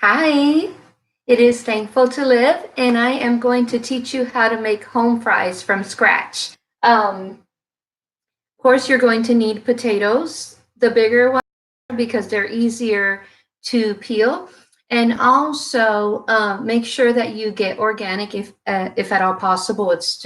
Hi, it is Thankful to Live, and I am going to teach you how to make home fries from scratch. Of course, you're going to need potatoes, the bigger ones, because they're easier to peel. And also make sure that you get organic if at all possible. It's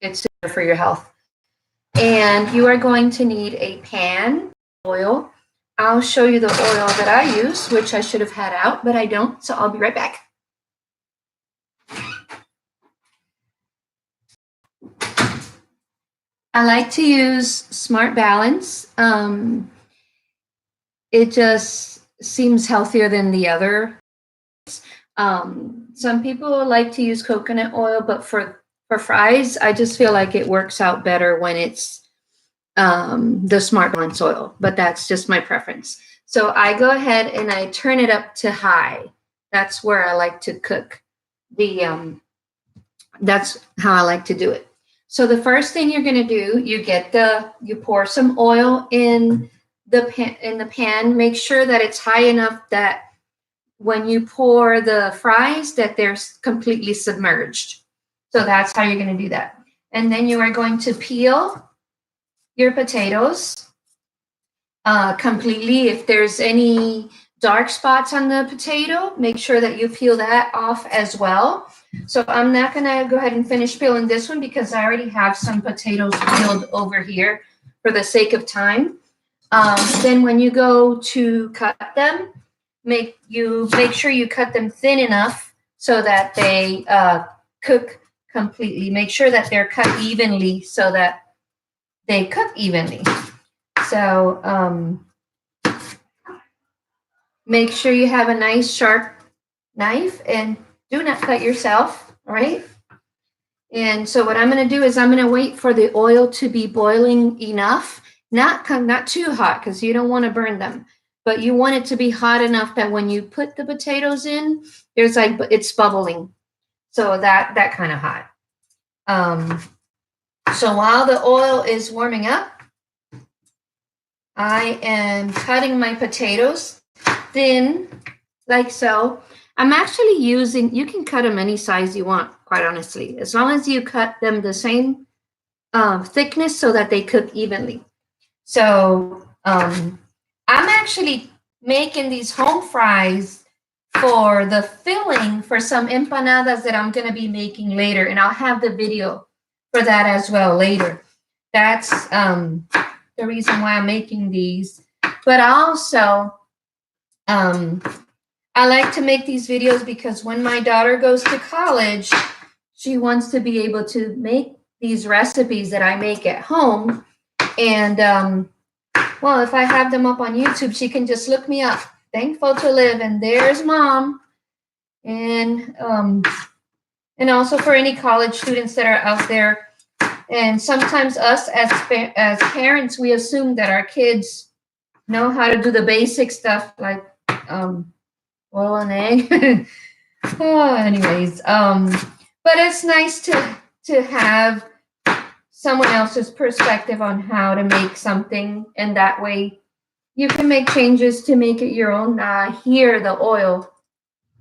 good for your health. And you are going to need a pan, oil. I'll show you the oil that I use, which I should have had out, but I don't, so I'll be right back. I like to use Smart Balance. It just seems healthier than the other. Some people like to use coconut oil, but for fries, I just feel like it works out better when it's the Smart Balance oil. But that's just my preference. So I go ahead and I turn it up to high. That's where I like to cook the. That's how I like to do it. So the first thing you're going to do, you pour some oil in the pan. Make sure that it's high enough that when you pour the fries that they're completely submerged. So that's how you're going to do that. And then you are going to peel your potatoes completely. If there's any dark spots on the potato, make sure that you peel that off as well. So I'm not gonna go ahead and finish peeling this one because I already have some potatoes peeled over here for the sake of time. Then when you go to cut them, make sure you cut them thin enough so that they cook completely. Make sure that they're cut evenly so that they cook evenly. So make sure you have a nice sharp knife and do not cut yourself, all right? And so what I'm going to do is I'm going to wait for the oil to be boiling enough, not too hot because you don't want to burn them, but you want it to be hot enough that when you put the potatoes in, there's like it's bubbling. So that kind of hot. So while the oil is warming up, I am cutting my potatoes thin, like so. I'm actually using, you can cut them any size you want, quite honestly, as long as you cut them the same thickness so that they cook evenly. So I'm actually making these home fries for the filling for some empanadas that I'm going to be making later, and I'll have the video for that as well later. That's the reason why I'm making these. But also, I like to make these videos because when my daughter goes to college, she wants to be able to make these recipes that I make at home. And well, if I have them up on YouTube, she can just look me up. Thankful to Live, and there's Mom. And also for any college students that are out there. And sometimes us as parents, we assume that our kids know how to do the basic stuff like boil an egg. Oh, anyways, but it's nice to have someone else's perspective on how to make something, and that way you can make changes to make it your own. Here, the oil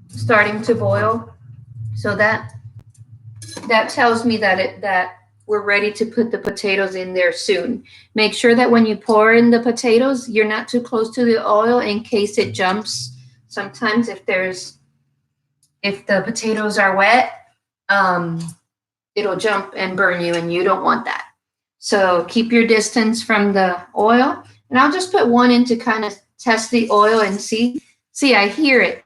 starting to boil, so that tells me that we're ready to put the potatoes in there soon. Make sure that when you pour in the potatoes, you're not too close to the oil in case it jumps. Sometimes if the potatoes are wet, it'll jump and burn you, and you don't want that. So keep your distance from the oil. And I'll just put one in to kind of test the oil and see. See, I hear it.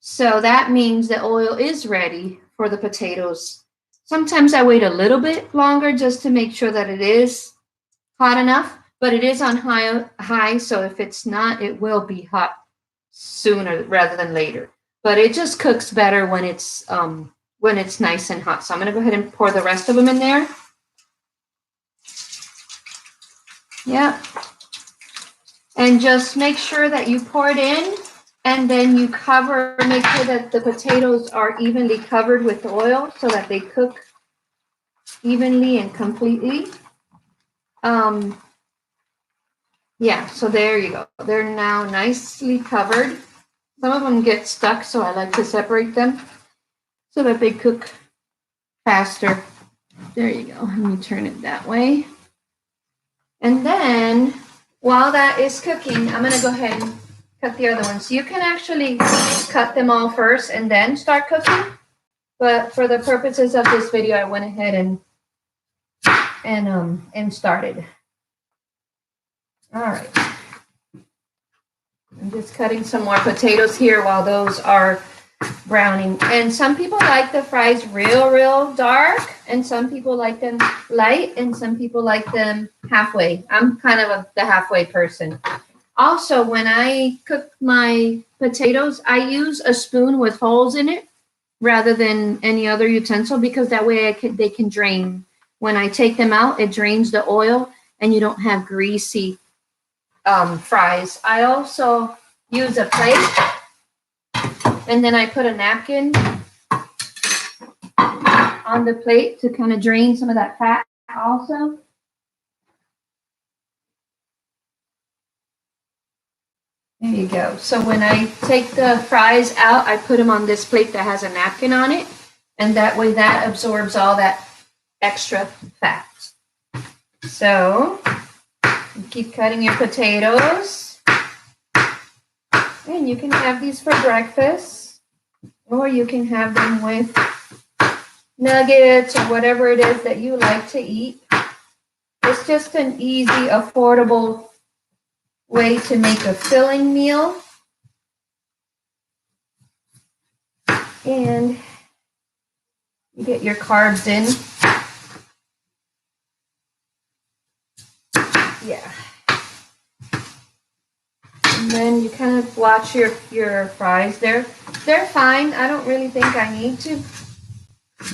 So that means the oil is ready for the potatoes. Sometimes I wait a little bit longer just to make sure that it is hot enough, but it is on high, so if it's not, it will be hot sooner rather than later. But it just cooks better when it's nice and hot. So I'm going to go ahead and pour the rest of them in there. Yeah. And just make sure that you pour it in, and then you cover, make sure that the potatoes are evenly covered with oil so that they cook evenly and completely. Yeah, so there you go. They're now nicely covered. Some of them get stuck, so I like to separate them so that they cook faster. There you go. Let me turn it that way. And then while that is cooking, I'm going to go ahead and cut the other ones. You can actually cut them all first and then start cooking. But for the purposes of this video, I went ahead and started. All right. I'm just cutting some more potatoes here while those are browning. And some people like the fries real dark, and some people like them light, and some people like them halfway. I'm kind of the halfway person. Also, when I cook my potatoes, I use a spoon with holes in it rather than any other utensil, because that way they can drain. When I take them out, it drains the oil and you don't have greasy fries. I also use a plate, and then I put a napkin on the plate to kind of drain some of that fat also. There you go. So when I take the fries out, I put them on this plate that has a napkin on it, and that way that absorbs all that extra fat. So you keep cutting your potatoes, and you can have these for breakfast, or you can have them with nuggets or whatever it is that you like to eat. It's just an easy, affordable way to make a filling meal. And you get your carbs in. Yeah. And then you kind of watch your fries there. They're fine. I don't really think I need to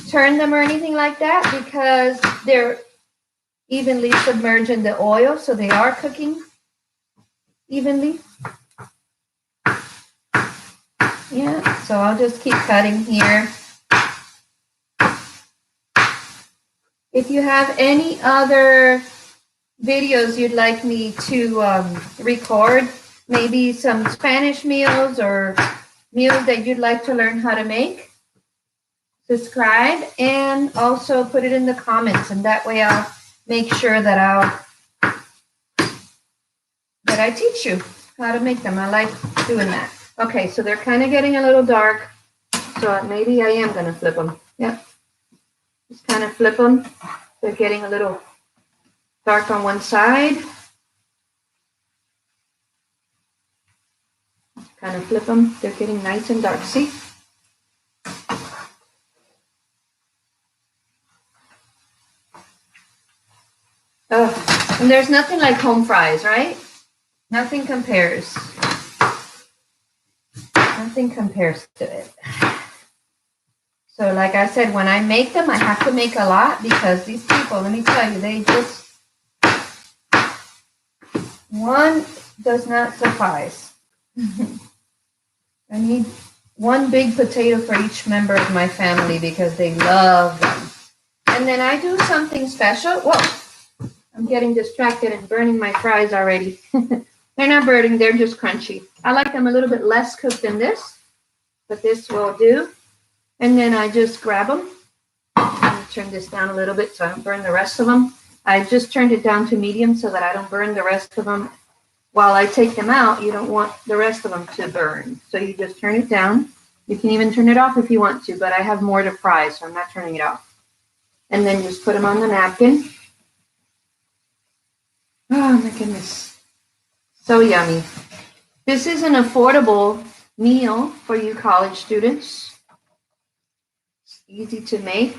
turn them or anything like that, because they're evenly submerged in the oil, so they are cooking evenly. Yeah, so I'll just keep cutting here. If you have any other videos you'd like me to record, maybe some Spanish meals or meals that you'd like to learn how to make, subscribe and also put it in the comments, and that way I'll make sure that I teach you how to make them. I like doing that. Okay, so they're kind of getting a little dark, so maybe I am going to flip them. Yep. Just kind of flip them. They're getting a little dark on one side. Kind of flip them. They're getting nice and dark. See? Oh, and there's nothing like home fries, right? Nothing compares. Nothing compares to it. So like I said, when I make them, I have to make a lot, because these people, let me tell you, they just, one does not suffice. I need one big potato for each member of my family because they love them. And then I do something special. Whoa, I'm getting distracted and burning my fries already. They're not burning, they're just crunchy. I like them a little bit less cooked than this, but this will do. And then I just grab them. Let me turn this down a little bit so I don't burn the rest of them. I just turned it down to medium so that I don't burn the rest of them. While I take them out, you don't want the rest of them to burn. So you just turn it down. You can even turn it off if you want to, but I have more to fry, so I'm not turning it off. And then just put them on the napkin. Oh my goodness. So yummy. This is an affordable meal for you college students. It's easy to make.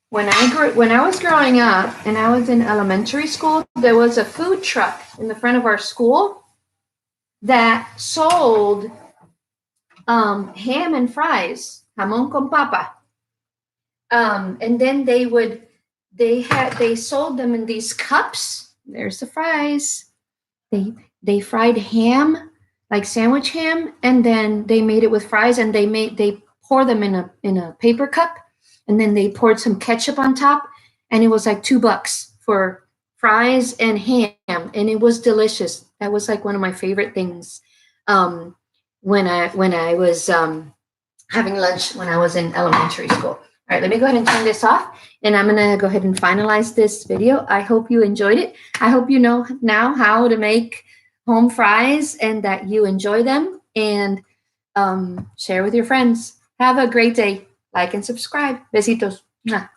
When I was growing up and I was in elementary school, there was a food truck in the front of our school that sold ham and fries, jamón con papa. And then they sold them in these cups. There's the fries. They fried ham, like sandwich ham, and then they made it with fries, and they pour them in a paper cup, and then they poured some ketchup on top, and it was like $2 for fries and ham, and it was delicious. That was like one of my favorite things. when I was having lunch when I was in elementary school. All right, let me go ahead and turn this off, and I'm gonna go ahead and finalize this video. I hope you enjoyed it. I hope you know now how to make home fries and that you enjoy them, and share with your friends. Have a great day. Like and subscribe. Besitos. Mwah.